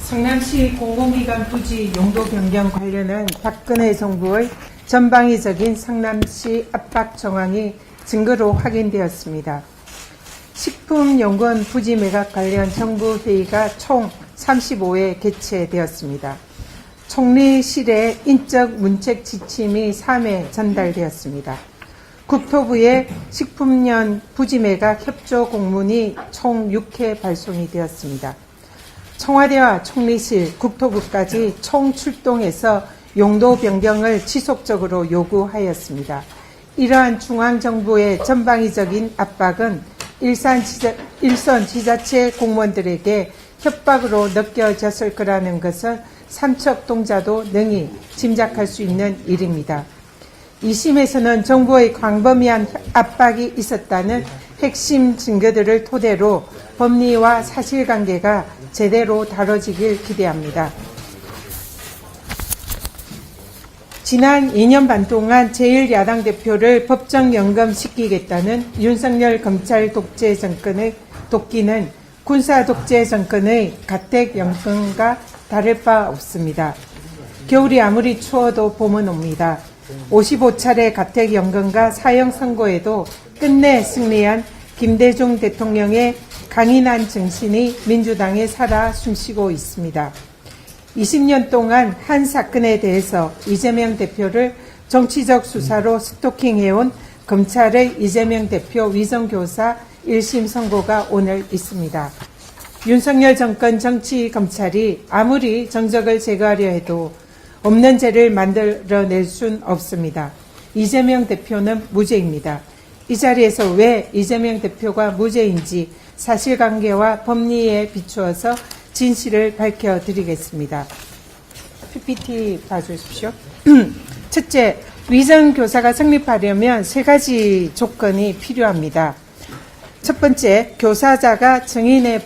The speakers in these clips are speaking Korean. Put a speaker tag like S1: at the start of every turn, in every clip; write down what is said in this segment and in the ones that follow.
S1: 성남시 공공기관 부지 용도 변경 관련한 박근혜 정부의 전방위적인 성남시 압박 정황이 증거로 확인되었습니다. 식품연구원 부지 매각 관련 정부 회의가 총 35회 개최되었습니다. 총리실에 인적 문책 지침이 3회 전달되었습니다. 국토부에 식품연 부지 매각 협조 공문이 총 6회 발송이 되었습니다. 청와대와 총리실, 국토부까지 총출동해서 용도 변경을 지속적으로 요구하였습니다. 이러한 중앙정부의 전방위적인 압박은 일선 지자체 공무원들에게 협박으로 느껴졌을 거라는 것을 삼척동자도 능히 짐작할 수 있는 일입니다. 2심에서는 정부의 광범위한 압박이 있었다는 핵심 증거들을 토대로 법리와 사실관계가 제대로 다뤄지길 기대합니다. 지난 2년 반 동안 제1야당 대표를 법정 연금시키겠다는 윤석열 검찰 독재 정권의 도끼는 군사 독재 정권의 가택 연금과 다를 바 없습니다. 겨울이 아무리 추워도 봄은 옵니다. 55차례 가택 연금과 사형 선고에도 끝내 승리한 김대중 대통령의 강인한 정신이 민주당에 살아 숨쉬고 있습니다. 20년 동안 한 사건에 대해서 이재명 대표를 정치적 수사로 스토킹해온 검찰의 이재명 대표 위정교사 1심 선고가 오늘 있습니다. 윤석열 정권 정치검찰이 아무리 정적을 제거하려 해도 없는 죄를 만들어낼 순 없습니다. 이재명 대표는 무죄입니다. 이 자리에서 왜 이재명 대표가 무죄인지 사실관계와 법리에 비추어서 진실을 밝혀드리겠습니다. PPT 봐주십시오. 첫째, 위정교사가 성립하려면 3가지 조건이 필요합니다. 첫 번째, 교사자가 정은에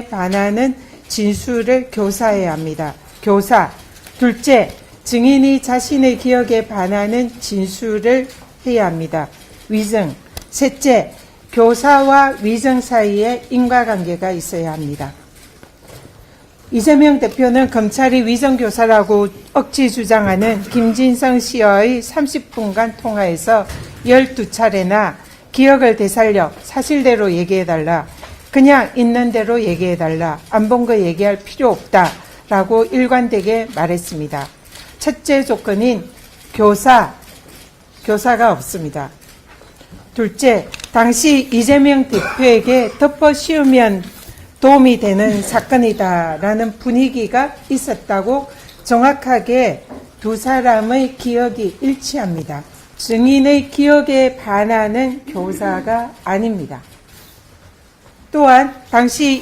S1: 반하는 진술을 교사해야 합니다. 교사. 둘째, 증인이 자신의 기억에 반하는 진술을 해야 합니다. 위정. 셋째, 교사와 위정 사이에 인과관계가 있어야 합니다. 이재명 대표는 검찰이 위정교사라고 억지 주장하는 김진성 씨와의 30분간 통화에서 12차례나 기억을 되살려 사실대로 얘기해달라, 그냥 있는 대로 얘기해달라, 안 본 거 얘기할 필요 없다라고 일관되게 말했습니다. 첫째 조건인 교사가 없습니다. 둘째, 당시 이재명 대표에게 덮어 씌우면 도움이 되는 사건이다라는 분위기가 있었다고 정확하게 두 사람의 기억이 일치합니다. 증인의 기억에 반하는 교사가 아닙니다. 또한 당시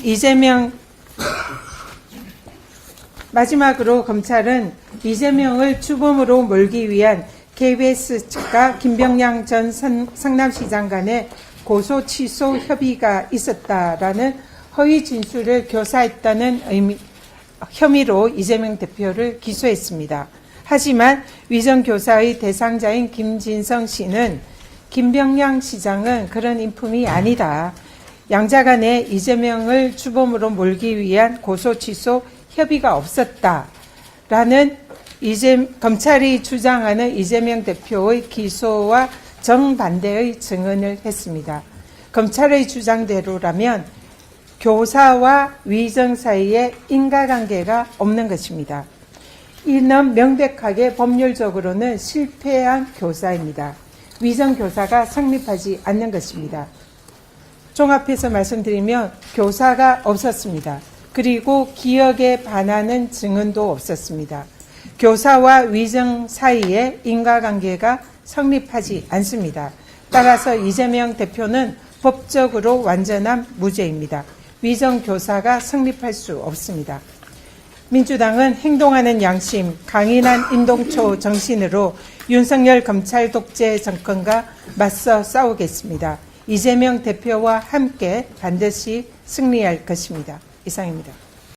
S1: 마지막으로 검찰은 이재명을 주범으로 몰기 위한 KBS 측과 김병량 전 성남시장 간의 고소 취소 협의가 있었다라는 허위 진술을 교사했다는 혐의로 이재명 대표를 기소했습니다. 하지만 위정교사의 대상자인 김진성 씨는 김병량 시장은 그런 인품이 아니다, 양자 간에 이재명을 주범으로 몰기 위한 고소 취소 협의가 없었다라는 검찰이 주장하는 이재명 대표의 기소와 정반대의 증언을 했습니다. 검찰의 주장대로라면 교사와 위정 사이에 인과관계가 없는 것입니다. 이는 명백하게 법률적으로는 실패한 교사입니다. 위정교사가 성립하지 않는 것입니다. 종합해서 말씀드리면 교사가 없었습니다. 그리고 기억에 반하는 증언도 없었습니다. 교사와 위정 사이에 인과관계가 성립하지 않습니다. 따라서 이재명 대표는 법적으로 완전한 무죄입니다. 위정교사가 성립할 수 없습니다. 민주당은 행동하는 양심, 강인한 인동초 정신으로 윤석열 검찰 독재 정권과 맞서 싸우겠습니다. 이재명 대표와 함께 반드시 승리할 것입니다. 이상입니다.